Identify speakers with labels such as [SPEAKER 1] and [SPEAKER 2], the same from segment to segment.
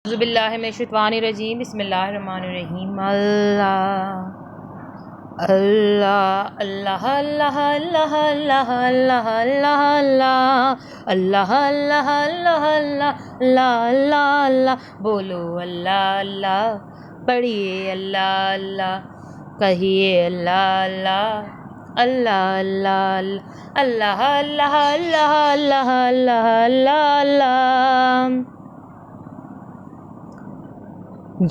[SPEAKER 1] बिस्मिल्लाहिर्रहमानिर्रहीम बिस्मिल्लाहिर्रहमानिर्रहीम। अल्लाह अल्लाह अल्लाह अल्लाह अल्लाह अल्लाह अल्लाह अल्लाह अल्लाह अल्लाह अल्लाह अल्लाह अल्लाह अल्लाह बोलो अल्लाह अल्लाह, पढ़िए अल्लाह अल्लाह, कहिए अल्लाह अल्लाह अल्लाह अल्लाह अल्लाह अल्लाह अल्लाह अल्लाह अल्लाह अल्लाह।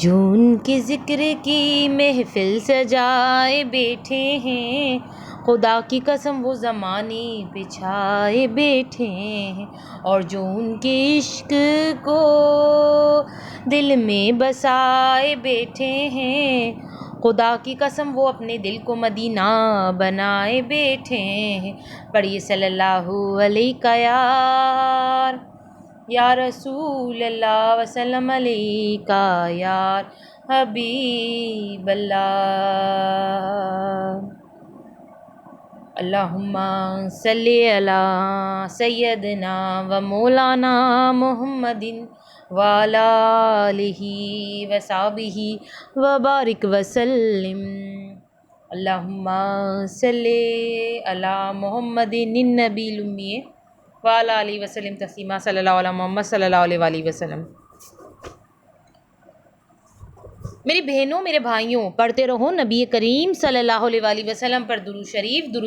[SPEAKER 1] जून के ज़िक्र की महफिल सजाए बैठे हैं, खुदा की कसम वो ज़माने बिछाए बैठे हैं, और जो उनके इश्क को दिल में बसाए बैठे हैं, खुदा की कसम वो अपने दिल को मदीना बनाए बैठे हैं। पढ़िए सल्लल्लाहु अलैहि यार या रसूल अल्लाह वसल्लम अलैका यार हबीब अल्लाह। अल्लाहुम्मा सल्ली अला सय्यदना व मौलाना मुहम्मदिन व अला आलिहि व सहाबिहि व बारिक वसल्लिम। अल्लाहुम्मा सल्ली अला मुहम्मदिन नबील उम्मी वाला अली वसलम तस्लीमा सल्लल्लाहु अलैहि मोहम्मद सल्लल्लाहु अलैहि वसल्लम। मेरी बहनों मेरे भाइयों, पढ़ते रहो नबी करीम सल्लल्लाहु अलैहि वसल्लम पर दुरूद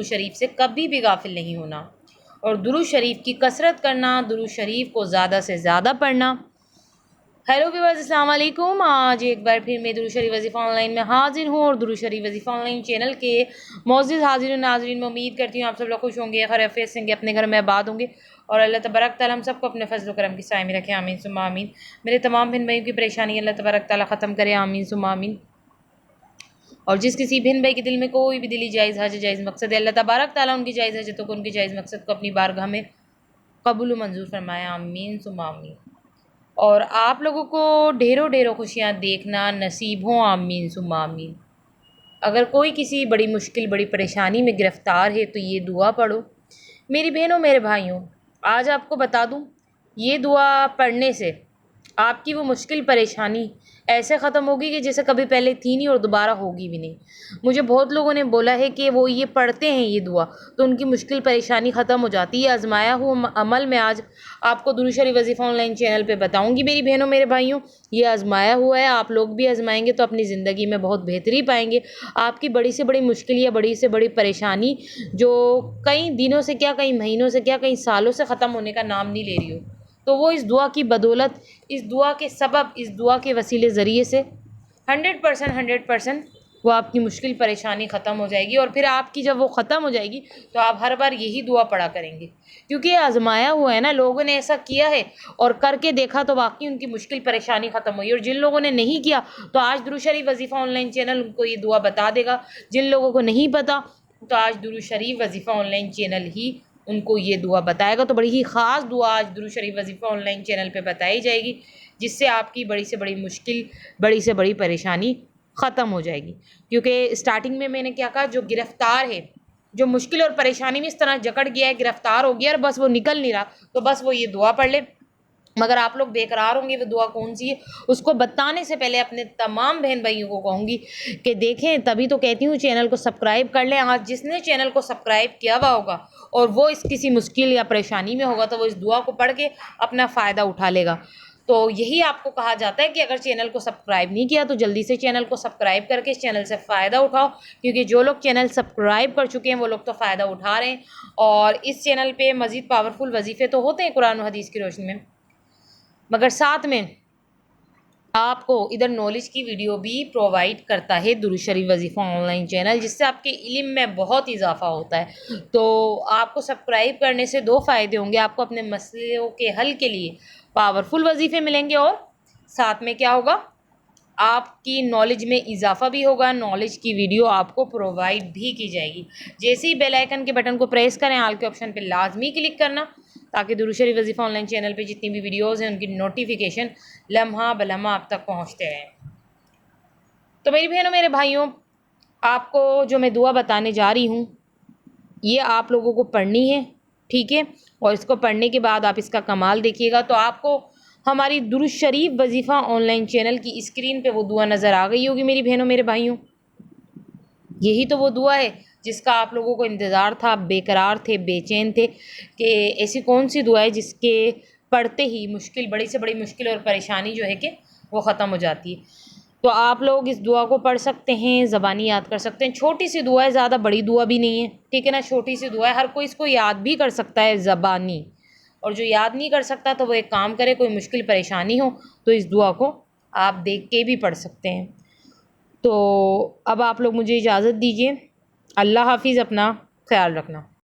[SPEAKER 1] शरीफ से कभी भी गाफिल नहीं होना, और दुरूद शरीफ की कसरत करना, दुरूद शरीफ को ज़्यादा से ज़्यादा पढ़ना। हेलो व्यूअर्स, अस्सलाम वालेकुम। आज एक बार फिर मैं दुरूद शरीफ वजीफ़ा ऑनलाइन में हाजिर हूँ, और दुरूद शरीफ वजीफ़ा ऑनलाइन चैनल के मौजूद हाजिर नाज़रीन में उम्मीद करती हूँ आप सब लोग खुश होंगे, खैरियत से अपने घर में आबाद होंगे, और अल्लाह तबारक तआला हम सबको अपने फजल करम की साए में रखे। आमीन सुम्मा आमीन। मेरे तमाम बहन भाइयों की परेशानी अल्लाह तबारक तआला ख़त्म करे। आमीन सुम्मा आमीन। और जिस किसी बहन भाई के दिल में कोई भी दिली जायज़ हाजत जायज़ मकसद है, अल्लाह तबारक तआला उनकी जायज़ हाजतों को, उनकी जायज़ मकसद को अपनी बारगाह में कबूल मंजूर फरमाए। आमीन सुम्मा आमीन। और आप लोगों को ढेरों ढेरों खुशियाँ देखना नसीब हों। आमीन सुम्मा आमीन। अगर कोई किसी बड़ी मुश्किल, बड़ी परेशानी में गिरफ़्तार है तो ये दुआ पढ़ो। मेरी बहनों मेरे भाइयों, आज आपको बता दूं, ये दुआ पढ़ने से आपकी वो मुश्किल परेशानी ऐसे ख़त्म होगी कि जैसे कभी पहले थी नहीं और दोबारा होगी भी नहीं। मुझे बहुत लोगों ने बोला है कि वो ये पढ़ते हैं ये दुआ तो उनकी मुश्किल परेशानी ख़त्म हो जाती है। आजमाया हुआ अमल में आज आपको दुरूद शरीफ वजीफ़ा ऑनलाइन चैनल पे बताऊंगी। मेरी बहनों मेरे भाइयों, ये आजमाया हुआ है, आप लोग भी आजमाएंगे तो अपनी ज़िंदगी में बहुत बेहतरी पाएंगे। आपकी बड़ी से बड़ी मुश्किल या बड़ी से बड़ी परेशानी जो कई दिनों से क्या, कई महीनों से क्या, कई सालों से ख़त्म होने का नाम नहीं ले रही हो, तो वो इस दुआ की बदौलत, इस दुआ के सबब, इस दुआ के वसीले ज़रिए से 100% वो आपकी मुश्किल परेशानी ख़त्म हो जाएगी। और फिर आपकी जब वो ख़त्म हो जाएगी तो आप हर बार यही दुआ पढ़ा करेंगे, क्योंकि ये आजमाया हुआ है ना, लोगों ने ऐसा किया है और करके देखा तो वाकई उनकी मुश्किल परेशानी ख़त्म हुई। और जिन लोगों ने नहीं किया तो आज दुरूद शरीफ वजीफ़ा ऑनलाइन चैनल उनको ये दुआ बता देगा। जिन लोगों को नहीं पता तो आज दुरूद शरीफ वजीफ़ा ऑनलाइन चैनल ही उनको ये दुआ बताएगा। तो बड़ी ही ख़ास दुआ आज दुरूद शरीफ वजीफ़ा ऑनलाइन चैनल पे बताई जाएगी, जिससे आपकी बड़ी से बड़ी मुश्किल, बड़ी से बड़ी परेशानी ख़त्म हो जाएगी। क्योंकि स्टार्टिंग में मैंने क्या कहा, जो गिरफ़्तार है, जो मुश्किल और परेशानी में इस तरह जकड़ गया है, गिरफ़्तार हो गया और बस वो निकल नहीं रहा, तो बस वो ये दुआ पढ़ ले। मगर आप लोग बेकरार होंगे वो दुआ कौन सी है, उसको बताने से पहले अपने तमाम बहन भाइयों को कहूँगी कि देखें, तभी तो कहती हूँ चैनल को सब्सक्राइब कर लें। आज जिसने चैनल को सब्सक्राइब किया हुआ होगा और वो इस किसी मुश्किल या परेशानी में होगा तो वो इस दुआ को पढ़ के अपना फ़ायदा उठा लेगा। तो यही आपको कहा जाता है कि अगर चैनल को सब्सक्राइब नहीं किया तो जल्दी से चैनल को सब्सक्राइब करके इस चैनल से फ़ायदा उठाओ, क्योंकि जो लोग चैनल सब्सक्राइब कर चुके हैं वो लोग तो फ़ायदा उठा रहे हैं। और इस चैनल पे मज़ीद पावरफुल वजीफ़े तो होते हैं कुरान और हदीस की रोशनी में, मगर साथ में आपको इधर नॉलेज की वीडियो भी प्रोवाइड करता है दुरूद शरीफ वजीफ़ा ऑनलाइन चैनल, जिससे आपके इल्म में बहुत इजाफा होता है। तो आपको सब्सक्राइब करने से दो फ़ायदे होंगे, आपको अपने मसलों के हल के लिए पावरफुल वजीफ़े मिलेंगे, और साथ में क्या होगा, आपकी नॉलेज में इजाफा भी होगा, नॉलेज की वीडियो आपको प्रोवाइड भी की जाएगी। जैसे ही बेल आइकन के बटन को प्रेस करें, आल के ऑप्शन पे लाजमी क्लिक करना, ताकि दुरूद शरीफ वजीफ़ा ऑनलाइन चैनल पे जितनी भी वीडियोज़ हैं उनकी नोटिफिकेशन लम्हा बलम्हा आप तक पहुँचते हैं। तो मेरी बहनों मेरे भाइयों, आपको जो मैं दुआ बताने जा रही हूँ ये आप लोगों को पढ़नी है, ठीक है। और इसको पढ़ने के बाद आप इसका कमाल देखिएगा तो आपको हमारी दुरूद शरीफ वजीफ़ा ऑनलाइन चैनल की स्क्रीन पे वो दुआ नज़र आ गई होगी मेरी बहनों मेरे भाइयों। यही तो वो दुआ है जिसका आप लोगों को इंतज़ार था, बेकरार थे, बेचैन थे कि ऐसी कौन सी दुआ है जिसके पढ़ते ही मुश्किल, बड़ी से बड़ी मुश्किल और परेशानी जो है कि वो ख़त्म हो जाती है। तो आप लोग इस दुआ को पढ़ सकते हैं, ज़बानी याद कर सकते हैं। छोटी सी दुआ है, ज़्यादा बड़ी दुआ भी नहीं है, ठीक है ना। छोटी सी दुआ है, हर कोई इसको याद भी कर सकता है ज़बानी। और जो याद नहीं कर सकता तो वो एक काम करे, कोई मुश्किल परेशानी हो तो इस दुआ को आप देख के भी पढ़ सकते हैं। तो अब आप लोग मुझे इजाज़त दीजिए। अल्लाह हाफ़िज़, अपना ख़्याल रखना।